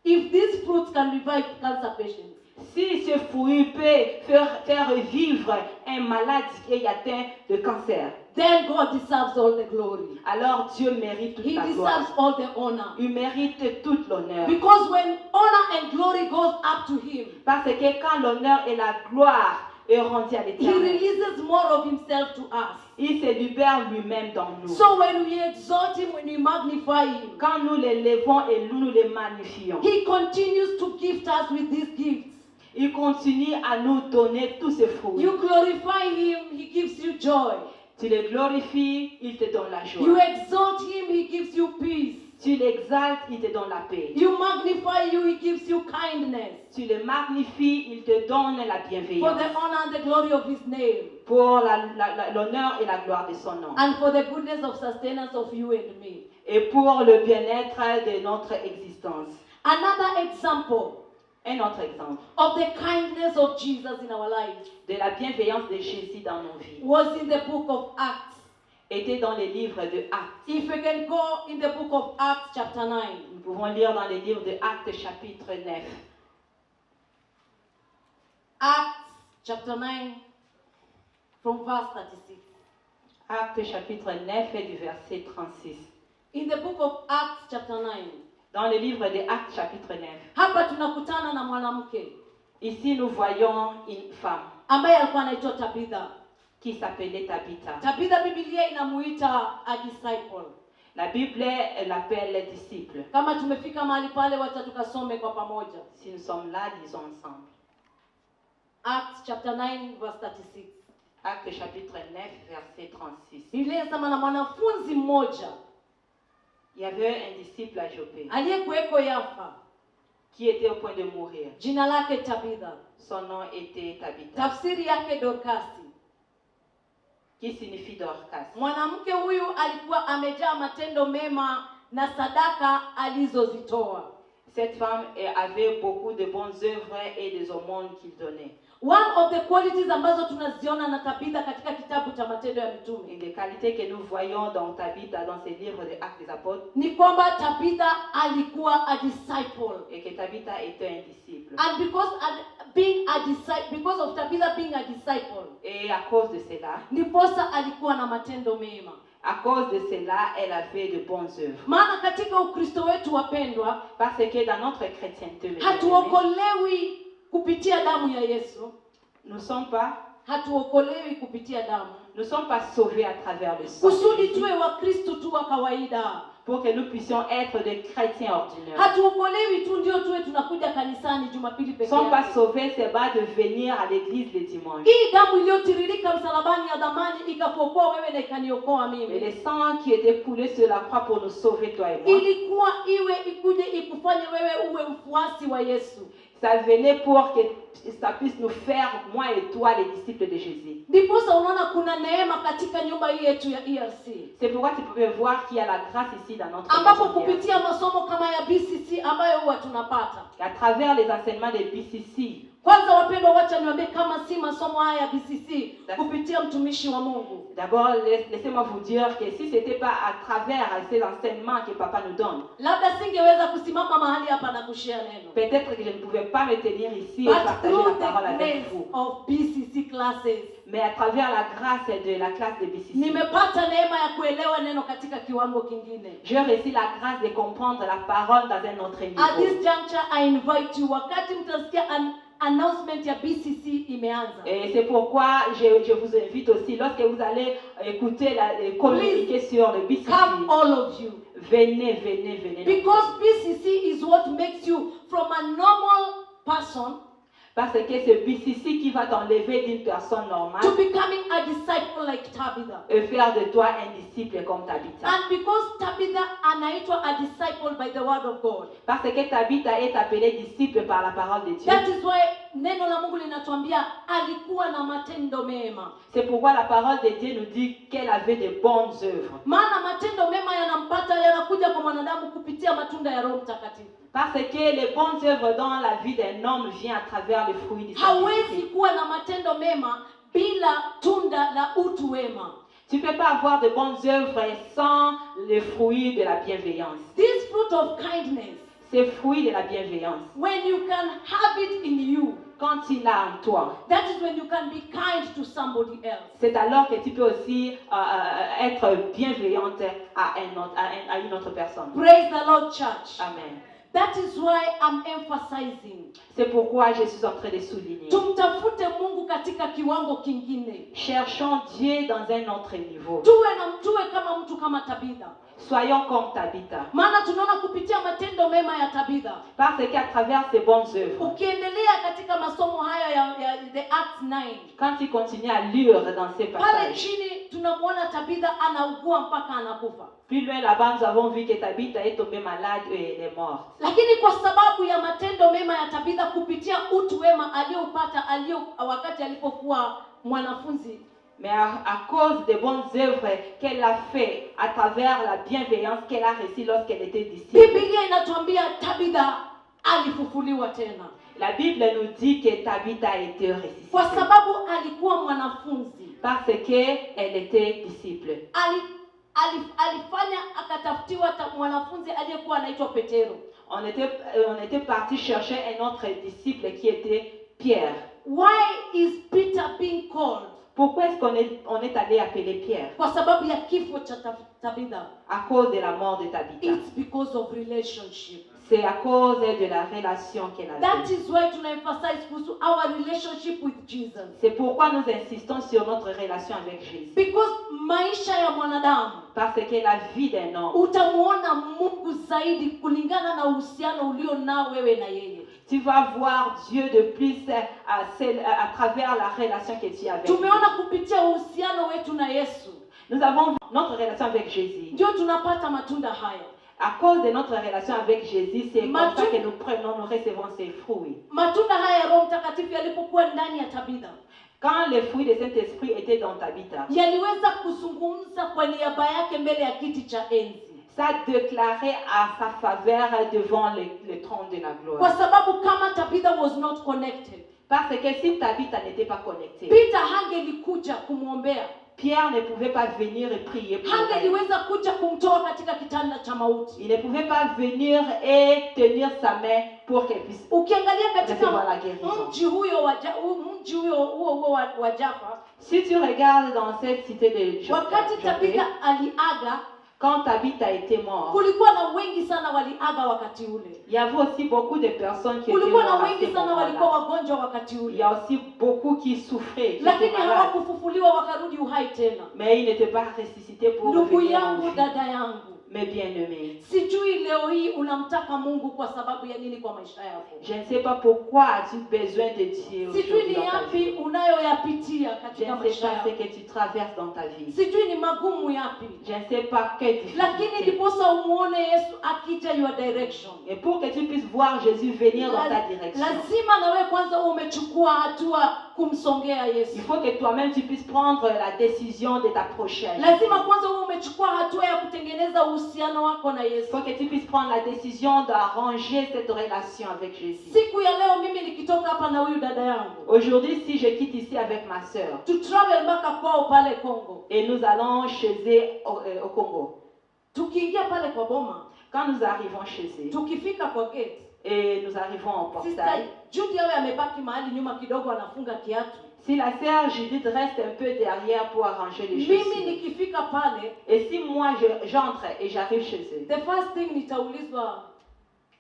if these fruits can revive cancer patients, si ce fruit peut faire revivre un malade qui est atteint de cancer, then God deserves all the glory. alors Dieu mérite toute He la deserves gloire. all the honor. Il mérite toute l'honneur. Because when honor and glory goes up to him, Parce que quand l'honneur et la gloire est rendue à he l'Éternel, releases more of himself to us. il se libère lui-même dans nous. So when we exalt him, when we magnify him, Quand nous l'élevons et nous le magnifions, he continues to gift us with these gifts. il continue à nous donner tous ces fruits. You glorify him, he gives you joy. Tu le glorifies, il te donne la You joie. exalt him, he gives you peace. Tu l'exaltes, il te donne la paix. You magnify you, he gives you kindness. Tu le magnifies, il te donne la For bienveillance. the honor and the glory of his name. Pour l'honneur et la gloire de son nom. And for the goodness of sustenance of you and me. Et pour le bien-être de notre existence. Another example Un autre exemple of the kindness of Jesus in our lives de la bienveillance de Jésus dans nos vies was in the book of Acts. était dans les livres de Actes. If we can go in the book of Acts chapter 9. Nous pouvons lire dans les livres de Actes chapitre 9. Acts chapter 9 from verse 36. Actes chapitre 9 et du verset 36. In the book of Acts chapter 9. Dans le livre de Actes chapitre 9. Hapa tunakutana na mwanamke Ici nous voyons une femme ambaye alikuwa anaitwa Tabitha. qui s'appelait Tabitha. Tabitha Biblia inamuita a disciple. La Bible l'appelle disciple. Kama tumefika mahali pale wacha tukasome kwa pamoja. Si nous sommes là, lisons ensemble. Acts chapter 9 verse 36. Actes chapitre 9 verset 36. Biblia inasema na mwanafunzi mmoja Il y avait un disciple à Joppé aliyekuweko Yafa, qui était au point de mourir. jina lake Tabitha, Son nom était Tabitha, tafsiri yake Dorkasi. qui signifie Dorcas. Mwanamke huyu alikuwa amejaa matendo mema na sadaka alizozitoa. Cette femme avait beaucoup de bonnes œuvres et des aumônes qu'il donnait. One of the qualities ambazo tunaziona na Tabitha katika kitabu cha Matendo ya Mitume Une des qualités que nous voyons dans Tabitha, dans ces livres des Actes des Apôtres, ni kwamba Tabitha alikuwa a disciple. et que Tabitha était un disciple. And because of Tabitha being a disciple, Et à cause de cela, ndiposa alikuwa na matendo mema. à cause de cela, elle avait de bonnes œuvres. Maana katika Ukristo wetu wapendwa, Parce que dans notre chrétienté, mes bien-aimés, hatuokolewi kupitia damu ya Yesu. nous ne sommes pas Hatuokolewi kupitia damu. Nous ne sommes pas sauvés à travers le sang, Kusudi tuwe wa Kristo tu wa kawaida. pour que nous puissions être des chrétiens ordinaires. Hatuokolewi tu ndio tuwe tunakuja kanisani Jumapili Nous ne peke sommes pas yake. sauvés, c'est pas de venir à l'église le dimanche. Hii damu iliyotiririka msalabani ya dhamani ikakuokoa wewe na ikaniokoa Mais mimi. le sang qui était coulé sur la croix pour nous sauver, toi et moi, Ilikuwa iwe ikuje ikufanye wewe uwe mfuasi wa Yesu. ça venait pour que ça puisse nous faire, moi et toi, les disciples de Jésus. Ndiposa unaona kuna neema katika nyumba hii yetu ya ERC. C'est pourquoi tu peux voir qu'il y a la grâce ici dans notre Ambapo maison hier. kupitia masomo kama ya BCC ambayo huwa tunapata. Et à travers les enseignements de BCC, Kwanza wapendwa, wacha niwaambie kama si masomo haya ya BCC kupitia mtumishi wa Mungu. d'abord, laissez-moi vous dire que si ce n'était pas à travers ces enseignements que Papa nous donne, Labda singeweza kusimama mahali hapa na kushare neno. peut-être que je ne pouvais pas me tenir ici et But partager through la parole the avec grace vous. of BCC classes, Mais à travers la grâce de la classe de BCC, nimepata neema ya kuelewa neno katika kiwango kingine. j'ai reçu la grâce de comprendre la parole dans un autre At this niveau. juncture I invite you, wakati mtasikia announcement ya BCC imeanza. Et c'est pourquoi je vous invite aussi, lorsque vous allez écouter communiquer sur le BCC, Come all of you. venez, venez, venez. Because BCC is what makes you from a normal person Parce que c'est BCC qui va t'enlever d'une personne normale to becoming a disciple like Tabitha. et faire de toi un disciple comme Tabitha. And because Tabitha anaitwa a disciple by the word of God. Parce que Tabitha est appelée disciple par la parole de Dieu. That is why neno la Mungu linatuambia alikuwa na matendo mema. C'est pourquoi la parole de Dieu nous dit qu'elle avait de bonnes œuvres. Maana matendo mema yanakuja kwa mwanadamu kupitia matunda ya Roho Mtakatifu. Parce que les bonnes œuvres dans la vie d'un homme viennent à travers les fruits du Hawezi Saint-Esprit. kuwa na matendo mema bila tunda la utu wema. Tu ne peux pas avoir de bonnes œuvres sans le fruit de la bienveillance. This fruit of kindness, C'est fruit de la bienveillance. when you can have it in you, quand il a en toi. That is when you can be kind to somebody else. C'est alors que tu peux aussi être bienveillante à une autre personne. Praise the Lord, church. Amen. That is why I'm emphasizing. C'est pourquoi je suis en train de souligner. Tumtafute Mungu katika kiwango kingine. Cherchons Dieu dans un autre niveau. Tuwe kama mtu kama Tabitha. Soyons comme Tabitha. Maana tunaona kupitia matendo mema ya Tabitha. Parce qu'à travers ses bonnes œuvres, Ukiendelea katika masomo haya ya the Acts 9. quand il continue à lire dans ces Pale passages, chini tunamwona Tabitha anaugua mpaka anakufa. plus loin là-bas, nous avons vu que Tabitha est tombée malade et elle est morte. Lakini kwa sababu ya matendo mema ya Tabitha kupitia utu wema aliyopata wakati alipokuwa mwanafunzi, Mais à cause des bonnes œuvres qu'elle a fait, à travers la bienveillance qu'elle a reçue lorsqu'elle était disciple, Biblia inatuambia Tabitha alifufuliwa tena. la Bible nous dit que Tabitha a été ressuscitée. Kwa sababu alikuwa mwanafunzi. Parce qu'elle était disciple. Alifanya akatafutiwa mwanafunzi aliyekuwa anaitwa Petero. On était parti chercher un autre disciple qui était Pierre. Why is Peter being called? Pourquoi est-ce qu'on est allé appeler Pierre? Kwa sababu ya kifo cha Tabitha. À cause de la mort de Tabitha. It's because of relationship. C'est à cause de la relation qu'elle avait. That is why to emphasize our relationship with Jesus. C'est pourquoi nous insistons sur notre relation avec Jésus. Because maisha ya mwanadamu, Parce que la vie d'un homme, utamuona Mungu zaidi kulingana na uhusiano ulio nao wewe na yeye. tu vas voir Dieu de plus à travers la relation que tu as avec lui. Tumeona kupitia uhusiano wetu na Yesu. Nous avons notre relation avec Jésus. Ndio tunapata matunda haya. À cause de notre relation avec Jésus, c'est comme ça que nous prenons, nous recevons ses fruits. Matunda haya ya Roho Mtakatifu yalipokuwa ndani ya Tabitha, Quand les fruits de Saint-Esprit étaient dans Tabitha, yaliweza kuzungumza kwa niaba yake mbele ya kiti cha enzi. ça déclarait à sa faveur devant le trône de la Kwa gloire. sababu kama Tabitha was not connected, Parce que si Tabitha n'était pas connectée, Peter hangelikuja kumwombea. Pierre ne pouvait pas venir et prier pour elle. Hangeliweza kuja kumtoa katika kitanda cha mauti. Il ne pouvait pas venir et tenir sa main pour qu'elle puisse Ukiangalia recevoir la katika guérison. mji huo wa Jaffa, Si tu regardes dans cette cité de wakati Joppe, Tabitha aliaga, quand Tabitha était mort, kulikuwa na wengi sana waliaga wakati ule. il y avait aussi beaucoup de personnes qui étaient Kulikuwa na mortes à ce wengi sana walikuwa moment-là. wagonjwa wakati Il ule. y a aussi beaucoup qui souffraient, qui Lakini étaient malades. hawakufufuliwa wakarudi uhai tena. Mais ils n'étaient pas ressuscités pour Ndugu revenir en yangu, vie. dada yangu, Mes bien-aimés, sijui leo hii unamtaka Mungu kwa sababu ya nini kwa maisha yako. je ne sais pas pourquoi as-tu besoin de Dieu Sijui aujourd'hui ni dans ta yapi vie. unayoyapitia Je katika ne sais maisha pas ce yako. que tu traverses dans ta vie. Sijui ni magumu yapi. Je ne sais pas quelle Lakini difficulté. ndiposa umuone Yesu akija your direction. Et pour que tu puisses voir Jésus venir dans ta direction, Lazima na wewe kwanza umechukua hatua kumsongea il Yesu. faut que toi-même tu puisses prendre la décision de t'approcher. à Jésus. Lazima kwanza wewe umechukua hatua ya kutengeneza uhusiano wako na Il Yesu. faut que tu puisses prendre la décision d'arranger cette relation avec Jésus. Siku ya leo mimi nikitoka hapa na huyu dada yangu, Aujourd'hui, si je quitte ici avec ma sœur to travel mpaka kwao pale Kongo. et nous allons chez eux au Congo, Tukiingia pale kwa boma, quand nous arrivons chez eux tukifika kwa gate, et nous arrivons au Sister portail, Judy awe amebaki mahali nyuma kidogo anafunga kiatu. si la sœur Judith reste un peu derrière pour arranger les Mimi choses, nikifika pale, et si moi j'entre et j'arrive chez eux, the first thing nitaulizwa,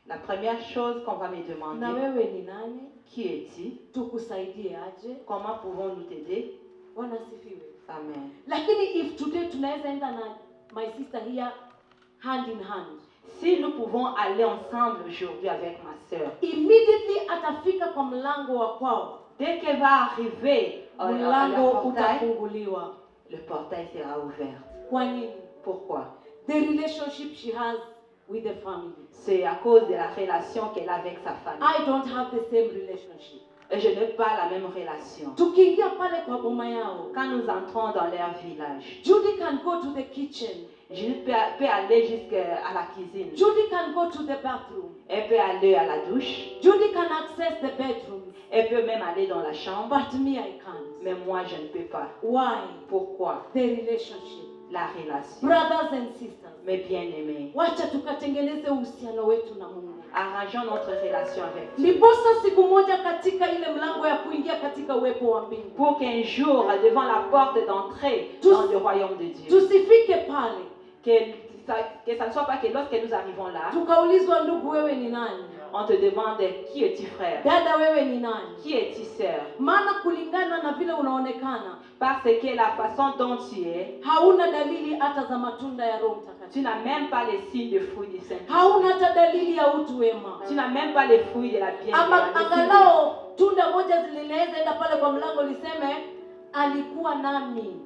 la première chose qu'on va me na demander, wewe ni nani? qui es-tu? Tukusaidie aje? Comment pouvons-nous t'aider? Bwana sifiwe. Amen. Lakini if today tunaweza enda na my sister here hand in hand, Si nous pouvons aller ensemble aujourd'hui avec ma sœur, immediately atafika kwa mlango wa kwao, dès qu'elle va arriver à le mlango portail, utafunguliwa. le portail sera ouvert. Kwa nini? Pourquoi? The relationship she has with the family. C'est à cause de la relation qu'elle a avec sa famille. I don't have the same relationship. Et je n'ai pas la même relation. Tukiingia pale kwa boma yao, Quand nous entrons dans leur village, Judy can go to the kitchen. Judith peut aller jusqu'à la cuisine. Judy can go to the bathroom. Elle peut aller à la douche. Judy can access the bedroom. Elle peut même aller dans la chambre. But me, I can't. Mais moi, je ne peux pas. Why? Pourquoi? The relationship. La relation. Brothers and sisters, Mes bien-aimés, wacha tukatengeneze uhusiano wetu na Mungu. arrangeons notre relation avec Dieu. Ndiposa siku moja katika katika ile mlango ya kuingia katika uwepo wa mbingu. Pour qu'un jour, devant la porte d'entrée dans le royaume de Dieu, Tusifike pale que ça ne soit pas que lorsque nous arrivons là, tukaulizwa, ndugu wewe ni nani? on te demande qui es-tu frère, Dada wewe ni nani? qui es-tu sœur. Maana kulingana na vile unaonekana, Parce que la façon dont tu es, hauna dalili hata za matunda ya Roho tu Mtakatifu. n'as même pas les signes de fruits du Saint-Esprit. Hauna hata dalili ya utu wema. Tu n'as même pas les fruits de la Ama bienveillance. angalau tunda moja linaweza enda pale kwa mlango liseme alikuwa nami,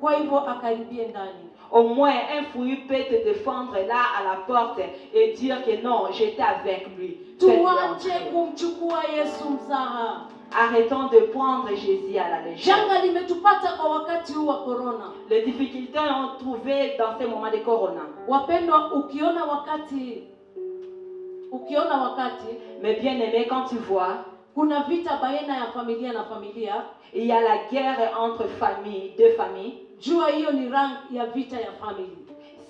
kwa hivyo akaribie ndani. Au moins, un fruit peut te défendre là à la porte et dire que non, j'étais avec lui. Fais-le Tuache entrer. kumchukua Yesu mzaha. Arrêtons de prendre Jésus à la légère. Janga limetupata kwa wakati huu wa corona. Les difficultés ont trouvé dans ces moments de corona. Wapendwa, ukiona wakati Mais bien aimé, quand tu vois, kuna vita baina ya familia na familia, il y a la guerre entre familles, deux familles, jua hiyo ni rank ya vita ya family.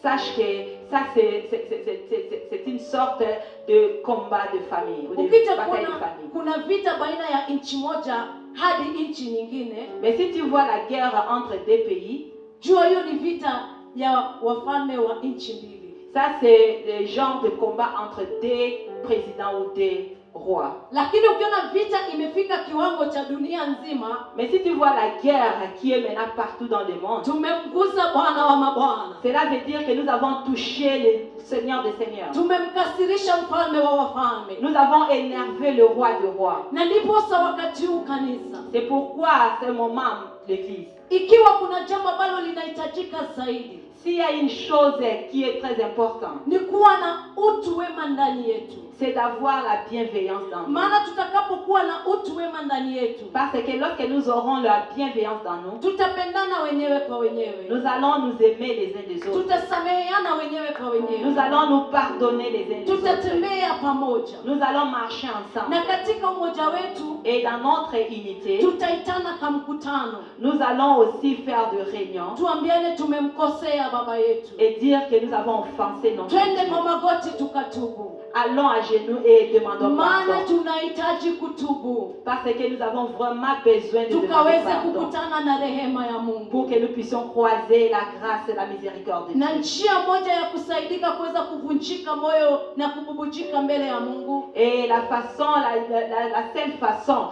sache que ça c'est une sorte de combat de famille ou de Ukija bataille de famille. kuna vita baina ya nchi moja hadi nchi nyingine, Mais si tu vois la guerre entre deux pays, jua hiyo ni vita ya wafalme wa nchi mbili. ça c'est le genre de combat entre deux présidents ou deux rois. Lakini ukiona vita imefika kiwango cha dunia nzima, Mais si tu vois la guerre qui est maintenant partout dans le monde, tumemgusa Bwana wa mabwana, cela veut dire que nous avons touché le Seigneur des Seigneurs. tumemkasirisha mfalme wa wafalme. Nous avons énervé le roi des rois. Na ndiposa wakati huu kanisa, C'est pourquoi à ce moment, l'Église, ikiwa kuna jambo ambalo linahitajika zaidi, s'il y a une chose qui est très importante, ni kuwa na utu wema ndani yetu. c'est d'avoir la bienveillance dans nous. Maana tutakapokuwa na utu wema ndani yetu, Parce que lorsque nous aurons la bienveillance dans nous, tutapendana wenyewe kwa wenyewe, nous allons nous aimer les uns des autres. tutasameheana wenyewe kwa wenyewe, Nous allons nous pardonner les uns des autres. tutatembea pamoja, Nous allons marcher ensemble. na katika umoja wetu Et dans notre unité, tutaitana kwa mkutano, nous allons aussi faire de réunions tuambiane tumemkosea baba yetu, et dire que nous avons offensé notre twende Dieu. kwa magoti tukatubu. Allons à genoux et demandons Maana pardon. tunahitaji kutubu Parce que nous avons vraiment besoin de demander tukaweze pardon. kukutana na rehema ya Mungu. Pour que nous puissions croiser la grâce et la miséricorde de Na Dieu. njia moja ya kusaidika kuweza kuvunjika moyo na kububujika mbele ya Mungu Et la façon, la seule façon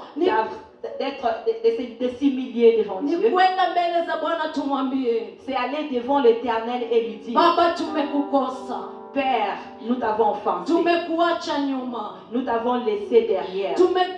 de s'humilier devant ni Dieu, kwenda mbele za Bwana tumwambie, c'est aller devant l'Éternel et lui dire, Baba, tumekukosa, Père, nous t'avons offensé, tumekuacha nyuma, nous t'avons laissé derrière,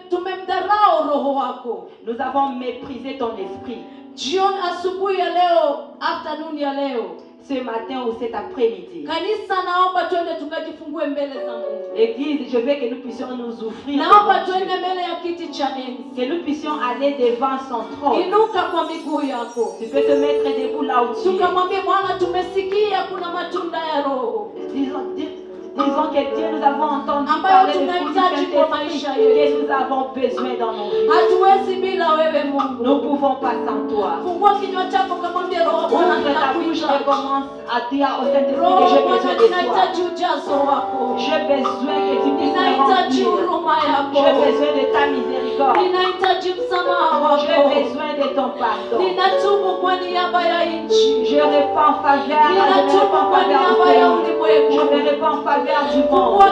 tumemdharau roho wako. nous avons méprisé ton esprit. Jioni, asubuhi ya leo, afternoon ya leo, Ce matin ou cet après-midi, kanisa, naomba twende tukajifungue mbele za Mungu. Église, je veux que nous puissions nous offrir, Naomba devant Dieu. twende mbele ya kiti cha enzi. Que nous puissions aller devant son trône. Inuka kwa miguu yako, Tu peux te mettre debout là où tu es. tukamwambie Bwana, tumesikia kuna matunda ya Roho Disons que Dieu, nous avons entendu ambayo parler de fruits du tunahitaji kwa maisha Saint-Esprit yetu. que nous avons besoin dans nos vies. Hatuwezi bila wewe Mungu. Nous ne pouvons pas sans toi. Fungua kinywa chako kamwambie Roho, Bwana, Ouvre ta bouche et ninakuhitaji. commence à dire au Saint-Esprit Roho que j'ai Bwana, besoin de toi. ninahitaji ujazo wako, J'ai besoin que tu puisses me ninahitaji remplir. huruma yako, J'ai besoin de ta miséricorde. ninahitaji msamaha J'ai wako, besoin de ton pardon. ninatubu kwa niaba ya nchi, Je réponds en faveur, je me réponds ninatubu en kwa faveur niaba du ya pays. Je me ulimwengu. réponds en faveur du monde. Fungua